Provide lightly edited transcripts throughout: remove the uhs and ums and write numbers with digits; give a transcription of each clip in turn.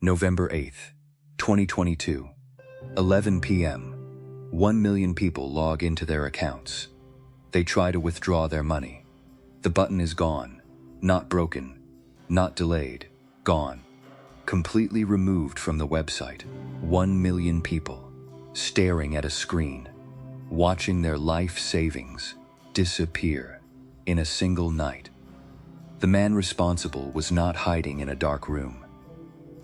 November 8th, 2022, 11 p.m. 1 million people log into their accounts. They try to withdraw their money. The button is gone, not broken, not delayed, gone. Completely removed from the website. 1 million people staring at a screen, watching their life savings disappear in a single night. The man responsible was not hiding in a dark room.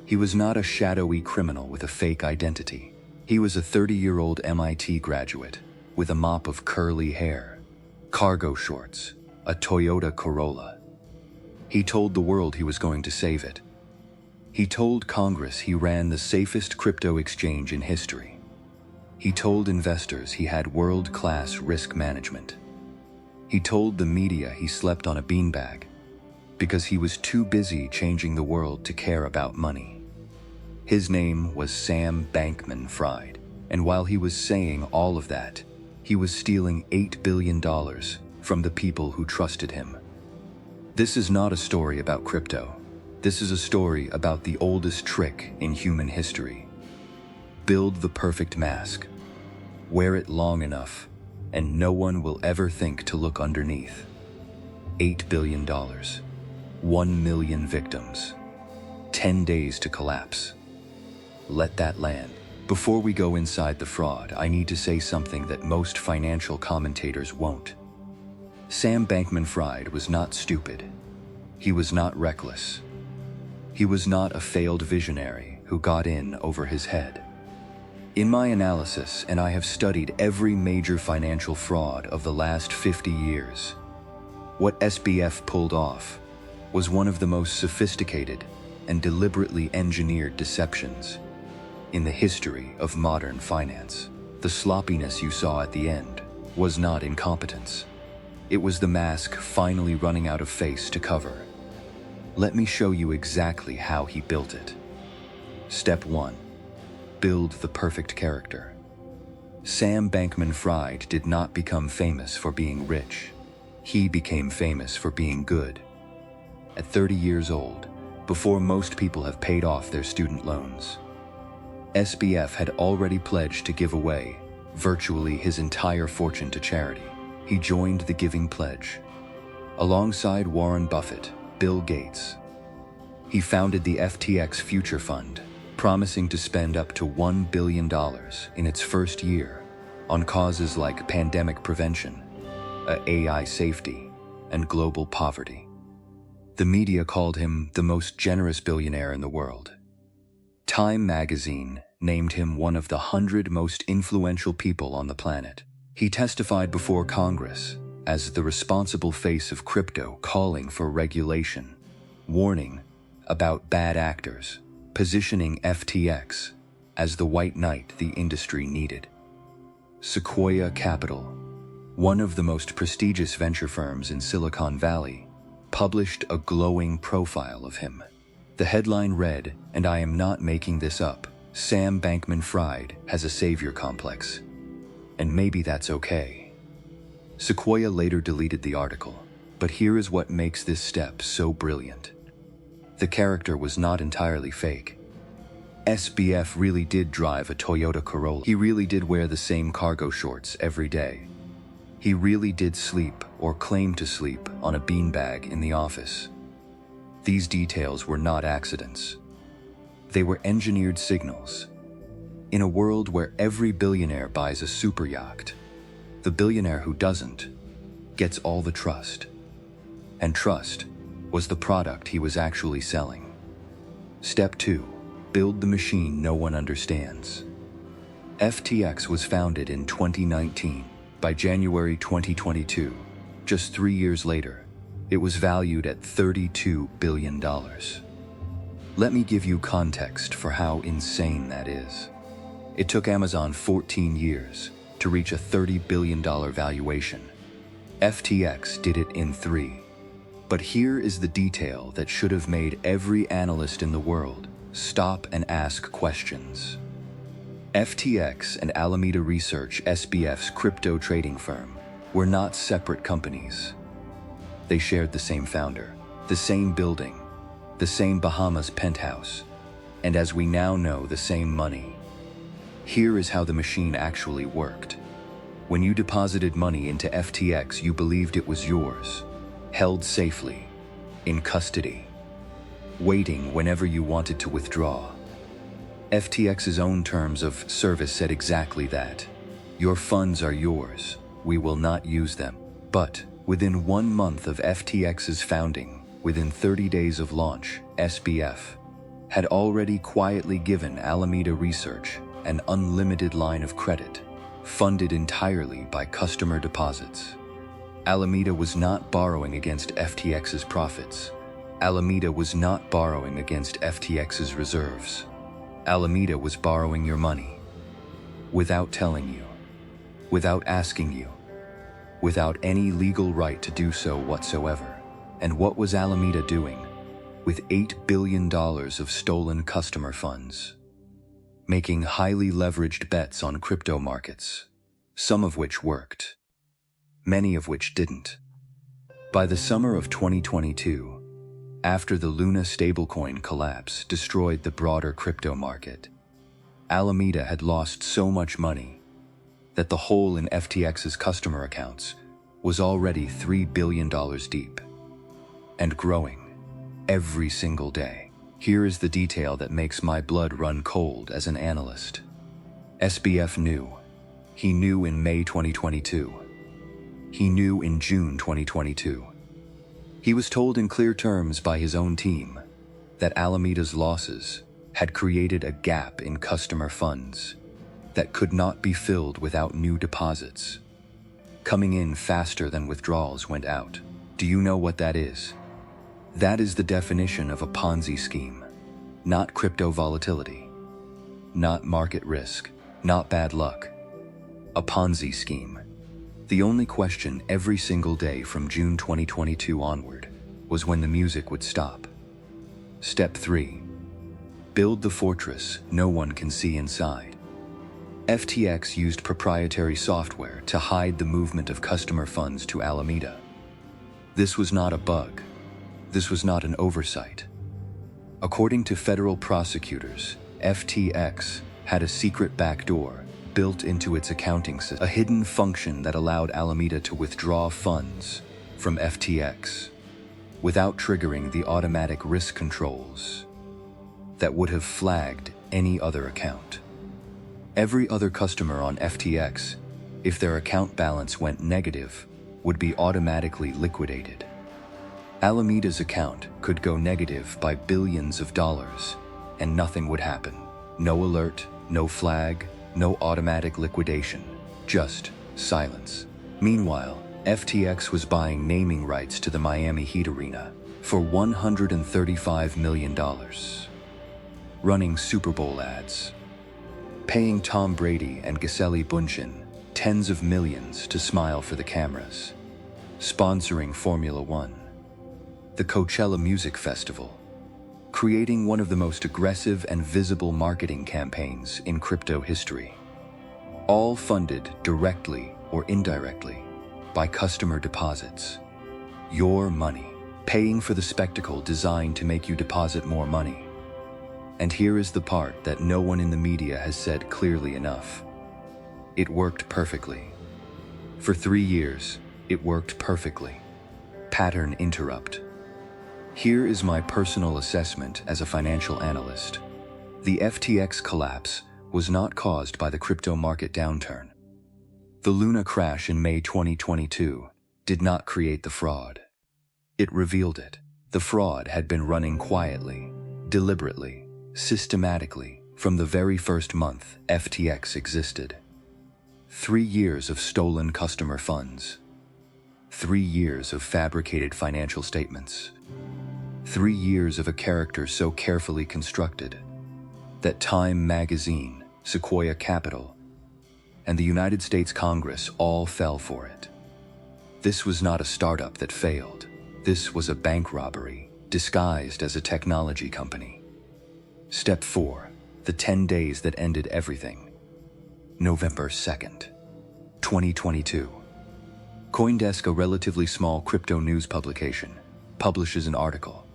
He was not a shadowy criminal with a fake identity. He was a 30-year-old MIT graduate with a mop of curly hair, cargo shorts, a Toyota Corolla. He told the world he was going to save it. He told Congress he ran the safest crypto exchange in history. He told investors he had world-class risk management. He told the media he slept on a beanbag because he was too busy changing the world to care about money. His name was Sam Bankman-Fried, and while he was saying all of that, he was stealing $8 billion from the people who trusted him. This is not a story about crypto. This is a story about the oldest trick in human history. Build the perfect mask. Wear it long enough, and no one will ever think to look underneath. $8 billion. 1 million victims. 10 days to collapse. Let that land. Before we go inside the fraud, I need to say something that most financial commentators won't. Sam Bankman-Fried was not stupid. He was not reckless. He was not a failed visionary who got in over his head. In my analysis, and I have studied every major financial fraud of the last 50 years, what SBF pulled off was one of the most sophisticated and deliberately engineered deceptions in the history of modern finance. The sloppiness you saw at the end was not incompetence. It was the mask finally running out of face to cover. Let me show you exactly how he built it. Step 1. Build the perfect character. Sam Bankman-Fried did not become famous for being rich. He became famous for being good. At 30 years old, before most people have paid off their student loans, SBF had already pledged to give away virtually his entire fortune to charity. He joined the Giving Pledge. Alongside Warren Buffett, Bill Gates, he founded the FTX Future Fund, promising to spend up to $1 billion in its first year on causes like pandemic prevention, AI safety, and global poverty. The media called him the most generous billionaire in the world. Time magazine named him one of the 100 most influential people on the planet. He testified before Congress as the responsible face of crypto, calling for regulation, warning about bad actors, positioning FTX as the white knight the industry needed. Sequoia Capital, one of the most prestigious venture firms in Silicon Valley, published a glowing profile of him. The headline read, and I am not making this up, Sam Bankman-Fried has a savior complex. And maybe that's okay. Sequoia later deleted the article, but here is what makes this step so brilliant. The character was not entirely fake. SBF really did drive a Toyota Corolla. He really did wear the same cargo shorts every day. He really did sleep or claim to sleep on a beanbag in the office. These details were not accidents. They were engineered signals. In a world where every billionaire buys a super yacht, the billionaire who doesn't gets all the trust. And trust was the product he was actually selling. Step 2. Build the machine no one understands. FTX was founded in 2019. By January 2022, just 3 years later, it was valued at $32 billion. Let me give you context for how insane that is. It took Amazon 14 years to reach a $30 billion valuation. FTX did it in 3. But here is the detail that should have made every analyst in the world stop and ask questions. FTX and Alameda Research, SBF's crypto trading firm, were not separate companies. They shared the same founder, the same building, the same Bahamas penthouse, and as we now know, the same money. Here is how the machine actually worked. When you deposited money into FTX, you believed it was yours, held safely, in custody, waiting whenever you wanted to withdraw. FTX's own terms of service said exactly that. Your funds are yours. We will not use them. But within 1 month of FTX's founding, within 30 days of launch, SBF had already quietly given Alameda Research an unlimited line of credit, funded entirely by customer deposits. Alameda was not borrowing against FTX's profits. Alameda was not borrowing against FTX's reserves. Alameda was borrowing your money, without telling you, without asking you, without any legal right to do so whatsoever. And what was Alameda doing with $8 billion of stolen customer funds? Making highly leveraged bets on crypto markets, some of which worked, many of which didn't. By the summer of 2022, after the Luna stablecoin collapse destroyed the broader crypto market, Alameda had lost so much money that the hole in FTX's customer accounts was already $3 billion deep and growing every single day. Here is the detail that makes my blood run cold as an analyst. SBF knew. He knew in May 2022. He knew in June 2022. He was told in clear terms by his own team that Alameda's losses had created a gap in customer funds that could not be filled without new deposits, coming in faster than withdrawals went out. Do you know what that is? That is the definition of a Ponzi scheme. Not crypto volatility, not market risk, not bad luck. A Ponzi scheme. The only question every single day from June 2022 onward was when the music would stop. Step 3. Build the fortress no one can see inside. FTX used proprietary software to hide the movement of customer funds to Alameda. This was not a bug. This was not an oversight. According to federal prosecutors, FTX had a secret backdoor built into its accounting system, a hidden function that allowed Alameda to withdraw funds from FTX without triggering the automatic risk controls that would have flagged any other account. Every other customer on FTX, if their account balance went negative, would be automatically liquidated. Alameda's account could go negative by billions of dollars, and nothing would happen. No alert, no flag, no automatic liquidation, just silence. Meanwhile, FTX was buying naming rights to the Miami Heat Arena for $135 million, running Super Bowl ads, paying Tom Brady and Gisele Bündchen tens of millions to smile for the cameras, sponsoring Formula One, the Coachella Music Festival, creating one of the most aggressive and visible marketing campaigns in crypto history, all funded directly or indirectly by customer deposits. Your money, paying for the spectacle designed to make you deposit more money. And here is the part that no one in the media has said clearly enough. It worked perfectly. For 3 years, it worked perfectly. Pattern interrupt. Here is my personal assessment as a financial analyst. The FTX collapse was not caused by the crypto market downturn. The Luna crash in May 2022 did not create the fraud. It revealed it. The fraud had been running quietly, deliberately, systematically from the very first month FTX existed. 3 years of stolen customer funds. 3 years of fabricated financial statements. 3 years of a character so carefully constructed that Time Magazine, Sequoia Capital, and the United States Congress all fell for it. This was not a startup that failed. This was a bank robbery disguised as a technology company. Step 4. The 10 days that ended everything. November 2nd, 2022. CoinDesk, a relatively small crypto news publication, publishes an article.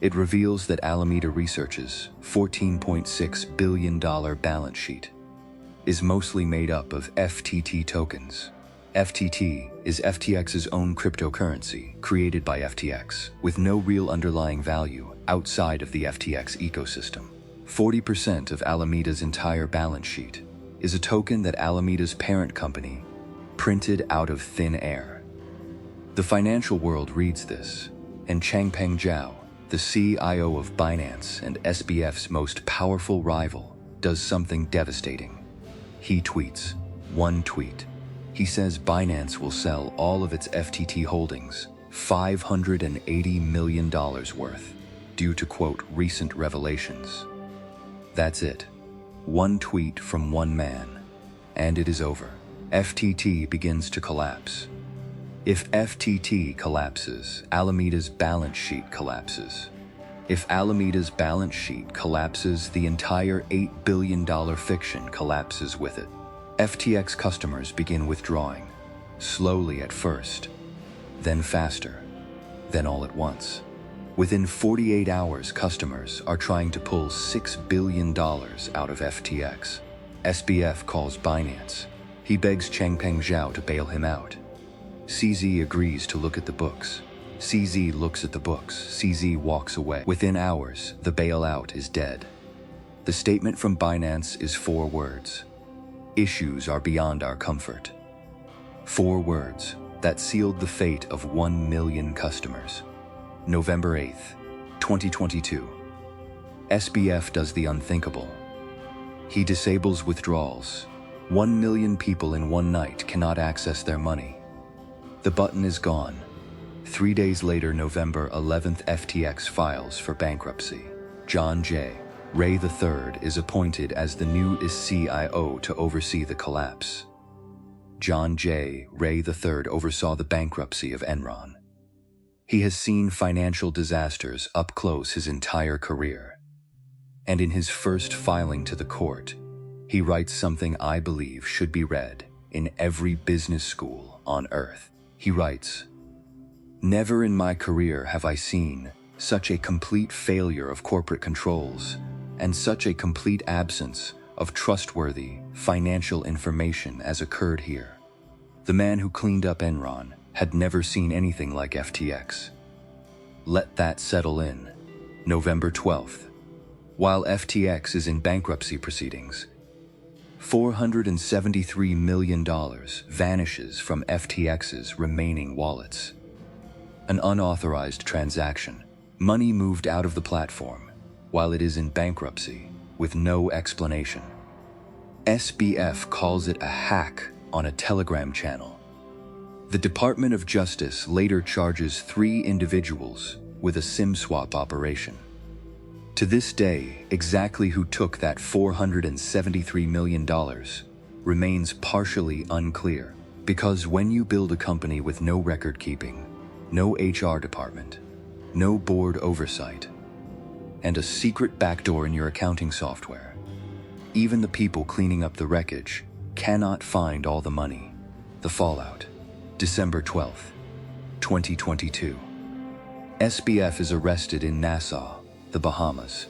It reveals that Alameda Research's $14.6 billion balance sheet is mostly made up of FTT tokens. FTT is FTX's own cryptocurrency created by FTX with no real underlying value outside of the FTX ecosystem. 40% of Alameda's entire balance sheet is a token that Alameda's parent company printed out of thin air. The financial world reads this, and Changpeng Zhao, the CIO of Binance and SBF's most powerful rival, does something devastating. He tweets one tweet. He says Binance will sell all of its FTT holdings, $580 million worth, due to, quote, recent revelations. That's it. One tweet from one man, and it is over. FTT begins to collapse. If FTT collapses, Alameda's balance sheet collapses. If Alameda's balance sheet collapses, the entire $8 billion fiction collapses with it. FTX customers begin withdrawing, slowly at first, then faster, then all at once. Within 48 hours, customers are trying to pull $6 billion out of FTX. SBF calls Binance. He begs Changpeng Zhao to bail him out. CZ agrees to look at the books. CZ looks at the books. CZ walks away. Within hours, the bailout is dead. The statement from Binance is 4 words. Issues are beyond our comfort. 4 words that sealed the fate of 1 million customers. November 8th, 2022. SBF does the unthinkable. He disables withdrawals. 1 million people in one night cannot access their money. The button is gone. 3 days later, November 11th, FTX files for bankruptcy. John J. Ray III is appointed as the new CIO to oversee the collapse. John J. Ray III oversaw the bankruptcy of Enron. He has seen financial disasters up close his entire career. And in his first filing to the court, he writes something I believe should be read in every business school on earth. He writes, "Never in my career have I seen such a complete failure of corporate controls and such a complete absence of trustworthy financial information as occurred here. The man who cleaned up Enron had never seen anything like FTX." Let that settle in. November 12th. While FTX is in bankruptcy proceedings, $473 million vanishes from FTX's remaining wallets. An unauthorized transaction. Money moved out of the platform while it is in bankruptcy with no explanation. SBF calls it a hack on a Telegram channel. The Department of Justice later charges 3 individuals with a SIM swap operation. To this day, exactly who took that $473 million remains partially unclear, because when you build a company with no record keeping, no HR department, no board oversight, and a secret backdoor in your accounting software, even the people cleaning up the wreckage cannot find all the money. The fallout. December 12th, 2022. SBF is arrested in Nassau, the Bahamas.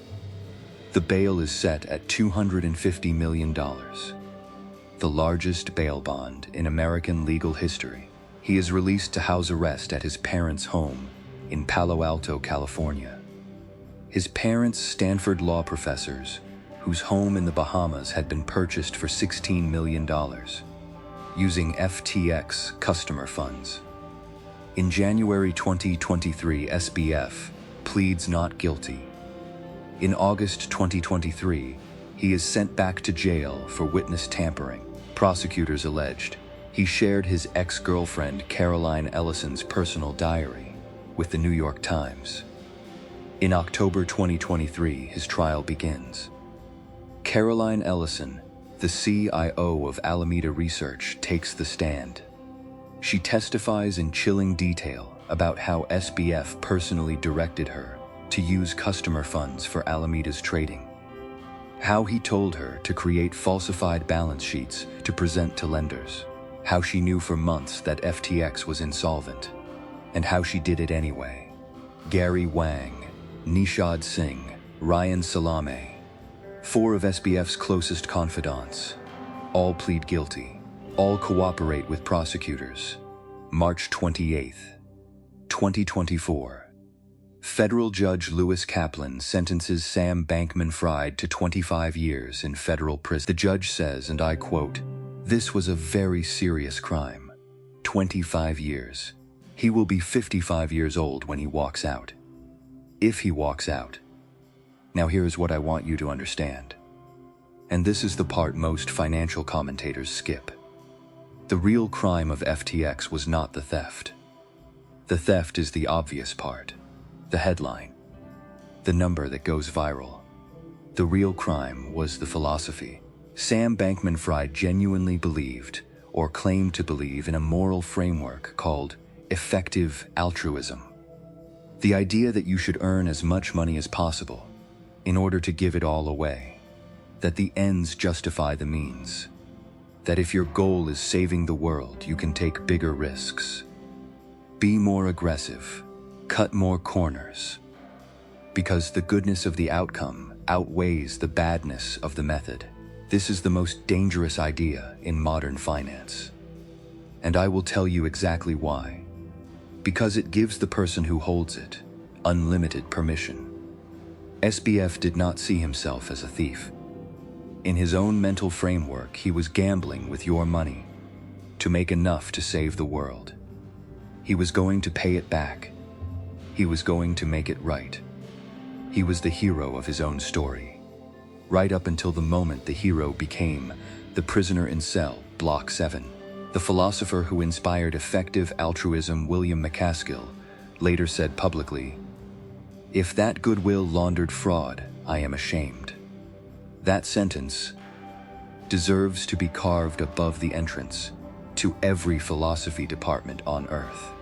The bail is set at $250 million, the largest bail bond in American legal history. He is released to house arrest at his parents' home in Palo Alto, California. His parents, Stanford law professors, whose home in the Bahamas had been purchased for $16 million, using FTX customer funds. In January 2023, SBF pleads not guilty. In August 2023, he is sent back to jail for witness tampering. Prosecutors alleged he shared his ex-girlfriend Caroline Ellison's personal diary with the New York Times. In October 2023, his trial begins. Caroline Ellison, the CIO of Alameda Research, takes the stand. She testifies in chilling detail about how SBF personally directed her to use customer funds for Alameda's trading, how he told her to create falsified balance sheets to present to lenders, how she knew for months that FTX was insolvent, and how she did it anyway. Gary Wang, Nishad Singh, Ryan Salame, 4 of SBF's closest confidants. All plead guilty. All cooperate with prosecutors. March 28, 2024. Federal Judge Lewis Kaplan sentences Sam Bankman-Fried to 25 years in federal prison. The judge says, and I quote, "This was a very serious crime. 25 years. He will be 55 years old when he walks out. If he walks out." Now here is what I want you to understand. And this is the part most financial commentators skip. The real crime of FTX was not the theft. The theft is the obvious part. The headline. The number that goes viral. The real crime was the philosophy. Sam Bankman-Fried genuinely believed, or claimed to believe, in a moral framework called effective altruism. The idea that you should earn as much money as possible in order to give it all away. That the ends justify the means. That if your goal is saving the world, you can take bigger risks. Be more aggressive. Cut more corners. Because the goodness of the outcome outweighs the badness of the method. This is the most dangerous idea in modern finance. And I will tell you exactly why. Because it gives the person who holds it unlimited permission. SBF did not see himself as a thief. In his own mental framework, he was gambling with your money to make enough to save the world. He was going to pay it back. He was going to make it right. He was the hero of his own story. Right up until the moment the hero became the prisoner in cell, Block 7. The philosopher who inspired effective altruism, William McCaskill, later said publicly, "If that goodwill laundered fraud, I am ashamed." That sentence deserves to be carved above the entrance to every philosophy department on earth.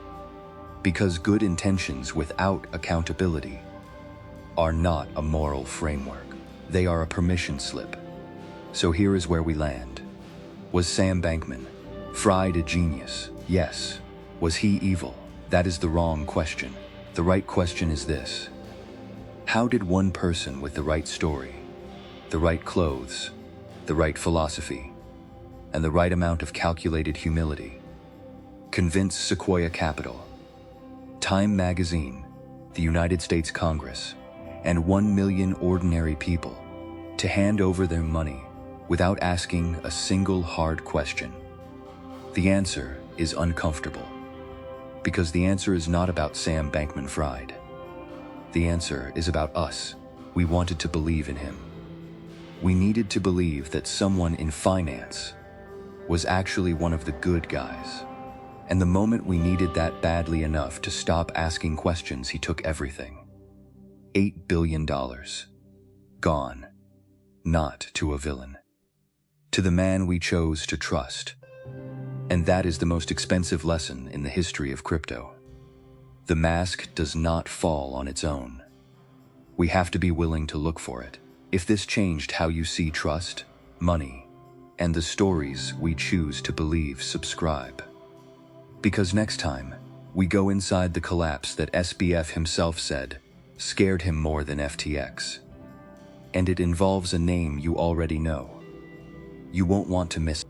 Because good intentions without accountability are not a moral framework. They are a permission slip. So here is where we land. Was Sam Bankman-Fried a genius? Yes. Was he evil? That is the wrong question. The right question is this. How did one person with the right story, the right clothes, the right philosophy, and the right amount of calculated humility convince Sequoia Capital, Time Magazine, the United States Congress, and 1 million ordinary people to hand over their money without asking a single hard question? The answer is uncomfortable. Because the answer is not about Sam Bankman-Fried. The answer is about us. We wanted to believe in him. We needed to believe that someone in finance was actually one of the good guys. And the moment we needed that badly enough to stop asking questions, he took everything. $8 billion. Gone. Not to a villain. To the man we chose to trust. And that is the most expensive lesson in the history of crypto. The mask does not fall on its own. We have to be willing to look for it. If this changed how you see trust, money, and the stories we choose to believe, subscribe. Because next time, we go inside the collapse that SBF himself said scared him more than FTX. And it involves a name you already know. You won't want to miss it.